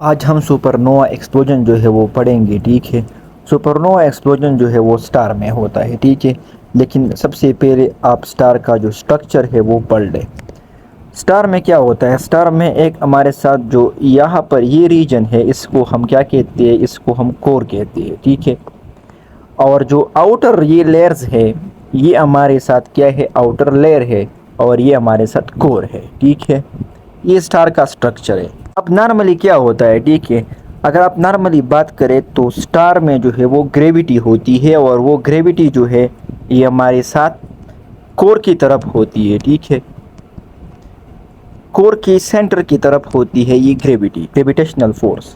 आज हम supernova explosion जो है वो पढ़ेंगे, ठीक है। सुपरनोवा एक्सप्लोजन जो है वो स्टार में होता है, ठीक है। लेकिन सबसे पहले आप स्टार का जो स्ट्रक्चर है वो पढ़ लें। स्टार में क्या होता है? स्टार में एक हमारे साथ जो यहाँ पर ये रीजन है, इसको हम क्या कहते हैं? इसको हम कोर कहते हैं, ठीक है। और जो आउटर ये लेयर्स है, ये हमारे साथ क्या है? आउटर लेयर है। और ये हमारे साथ कोर है, ठीक है। ये स्टार का स्ट्रक्चर है। अब नॉर्मली क्या होता है, ठीक है। अगर आप नॉर्मली बात करें तो स्टार में जो है वो ग्रेविटी होती है, और वो ग्रेविटी जो है ये हमारे साथ कोर की तरफ होती है, ठीक है। कोर के सेंटर की तरफ होती है ये ग्रेविटेशनल फोर्स।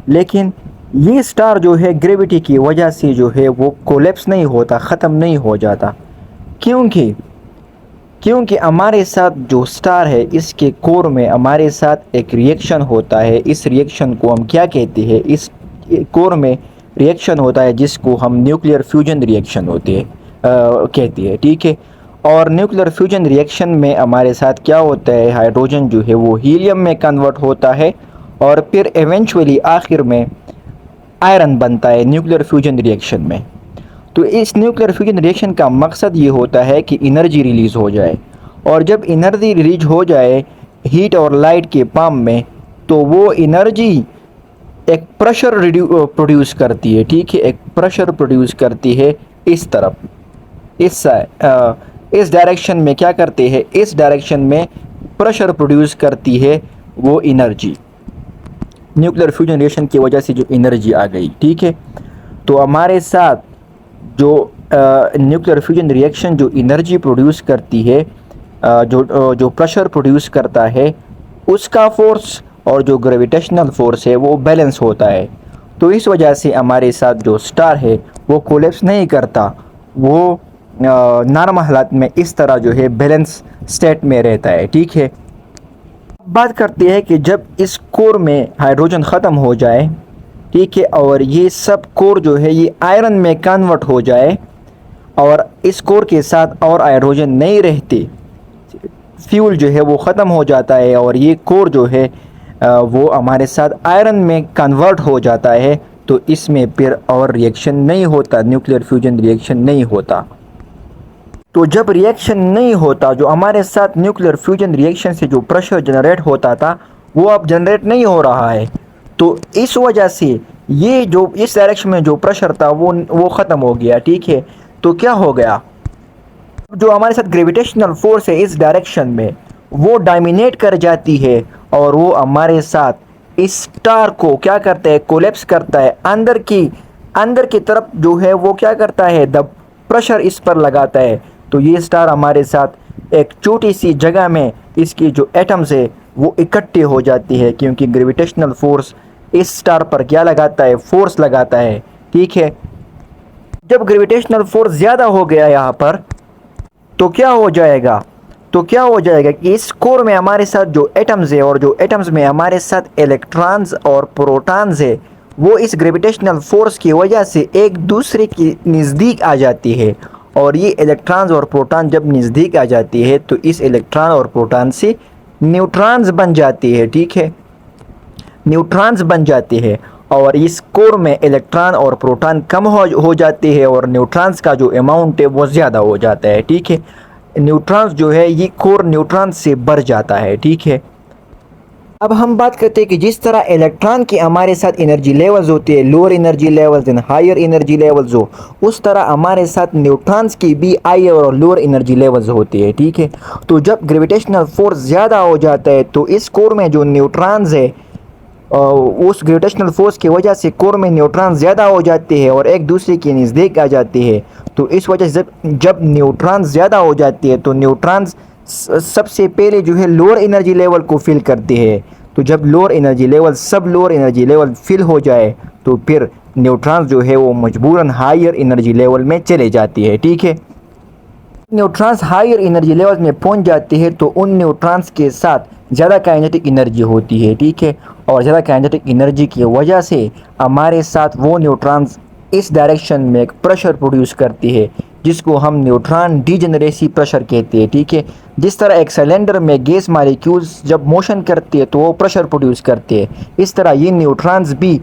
लेकिन ये स्टार जो है ग्रेविटी की वजह से जो है वो कोलेप्स नहीं होता, ख़त्म नहीं हो जाता। क्योंकि क्योंकि हमारे साथ जो स्टार है, इसके कोर में हमारे साथ एक रिएक्शन होता है। इस रिएक्शन को हम क्या कहते हैं? इस कोर में रिएक्शन होता है जिसको हम न्यूक्लियर फ्यूजन रिएक्शन कहते हैं, ठीक है। और न्यूक्लियर फ्यूजन रिएक्शन में हमारे साथ क्या होता है? हाइड्रोजन जो है वो हीलियम में कन्वर्ट होता है, और फिर एवेंचुअली आखिर में आयरन बनता है न्यूक्लियर फ्यूजन रिएक्शन में। तो इस न्यूक्लियर फ्यूजन रिएक्शन का मकसद ये होता है कि एनर्जी रिलीज़ हो जाए, और जब एनर्जी रिलीज हो जाए हीट और लाइट के फॉर्म में, तो वो एनर्जी एक प्रेशर प्रोड्यूस करती है, ठीक है। एक प्रेशर प्रोड्यूस करती है इस तरफ, इस डायरेक्शन में क्या करते हैं? इस डायरेक्शन में प्रेशर प्रोड्यूस करती है वो एनर्जी। न्यूक्लियर फ्यूजन रिएक्शन की वजह से जो एनर्जी आ गई, ठीक है। तो हमारे साथ जो न्यूक्लियर फ्यूजन रिएक्शन जो एनर्जी प्रोड्यूस करती है, जो प्रेशर प्रोड्यूस करता है, उसका फोर्स और जो ग्रेविटेशनल फोर्स है वो बैलेंस होता है। तो इस वजह से हमारे साथ जो स्टार है वो कोलेप्स नहीं करता, वो नॉर्मल हालत में इस तरह जो है बैलेंस स्टेट में रहता है, ठीक है। बात करते हैं कि जब इस कोर में हाइड्रोजन ख़त्म हो जाए, ठीक है, और ये सब कोर जो है ये आयरन में कन्वर्ट हो जाए, और इस कोर के साथ और हाइड्रोजन नहीं रहते, फ्यूल जो है वो ख़त्म हो जाता है, और ये कोर जो है वो हमारे साथ आयरन में कन्वर्ट हो जाता है, तो इसमें फिर और रिएक्शन नहीं होता, न्यूक्लियर फ्यूजन रिएक्शन नहीं होता। तो जब रिएक्शन नहीं होता, जो हमारे साथ न्यूक्लियर फ्यूजन रिएक्शन से जो प्रेशर जनरेट होता था वो अब जनरेट नहीं हो रहा है। तो इस वजह से ये जो इस डायरेक्शन में जो प्रेशर था वो ख़त्म हो गया, ठीक है। तो क्या हो गया? जो हमारे साथ ग्रेविटेशनल फोर्स है इस डायरेक्शन में वो डोमिनेट कर जाती है, और वो हमारे साथ इस स्टार को क्या करता है? कोलेप्स करता है। अंदर की तरफ जो है वो क्या करता है? द प्रेशर इस पर लगाता है। तो ये स्टार हमारे साथ एक छोटी सी जगह में इसकी जो एटम्स है वो इकट्ठे हो जाती है, क्योंकि ग्रेविटेशनल फोर्स इस स्टार पर क्या लगाता है? फोर्स लगाता है, ठीक है। जब ग्रेविटेशनल फोर्स ज़्यादा हो गया यहाँ पर, तो क्या हो जाएगा? कि इस कोर में हमारे साथ जो एटम्स है, और जो एटम्स में हमारे साथ इलेक्ट्रॉन्स और प्रोटॉन्स है, वो इस ग्रेविटेशनल फोर्स की वजह से एक दूसरे के नज़दीक आ जाती है। और ये इलेक्ट्रॉन्स और प्रोटॉन जब नज़दीक आ जाती है तो इस इलेक्ट्रॉन और प्रोटॉन से न्यूट्रॉन्स बन जाती है, ठीक है। न्यूट्रॉन्स बन जाते हैं, और इस कोर में इलेक्ट्रॉन और प्रोटॉन कम हो जाते हैं, और न्यूट्रॉन्स का जो अमाउंट है वो ज़्यादा हो जाता है, ठीक है। न्यूट्रॉन्स जो है ये कोर न्यूट्रॉन से भर जाता है, ठीक है। अब हम बात करते हैं कि जिस तरह इलेक्ट्रॉन की हमारे साथ एनर्जी लेवल्स होती है, lower energy levels and higher energy levels हो, उस तरह हमारे साथ न्यूट्रॉन्स की भी हायर और लोअर एनर्जी लेवल्स होती है, ठीक है। तो जब ग्रेविटेशनल फोर्स ज़्यादा हो जाता है तो इस कोर में जो न्यूट्रॉन्स है, उस ग्रेविटेशनल फोर्स की वजह से कोर में न्यूट्रॉन ज़्यादा हो जाते हैं और एक दूसरे के नज़दीक आ जाते हैं। तो इस वजह से जब न्यूट्रॉन ज़्यादा हो जाती है तो न्यूट्रॉन सबसे पहले जो है लोअर एनर्जी लेवल को फिल करते हैं। तो जब लोअर एनर्जी लेवल फिल हो जाए तो फिर न्यूट्रॉन जो है वो मजबूरन हायर एनर्जी लेवल में चले जाती है, ठीक है। न्यूट्रॉन्स हायर एनर्जी लेवल में पहुंच जाते हैं तो उन न्यूट्रॉन्स के साथ ज़्यादा काइनेटिक एनर्जी होती है, ठीक है। और ज़्यादा काइनेटिक एनर्जी की वजह से हमारे साथ वो न्यूट्रॉन्स इस डायरेक्शन में एक प्रेशर प्रोड्यूस करती है। जिसको हम न्यूट्रॉन डीजेनरेसी प्रेशर कहते हैं। ठीक है, जिस तरह एक सिलेंडर में गैस मॉलिक्यूल्स जब मोशन करती है तो वो प्रेशर प्रोड्यूस करते हैं, इस तरह ये न्यूट्रॉन्स भी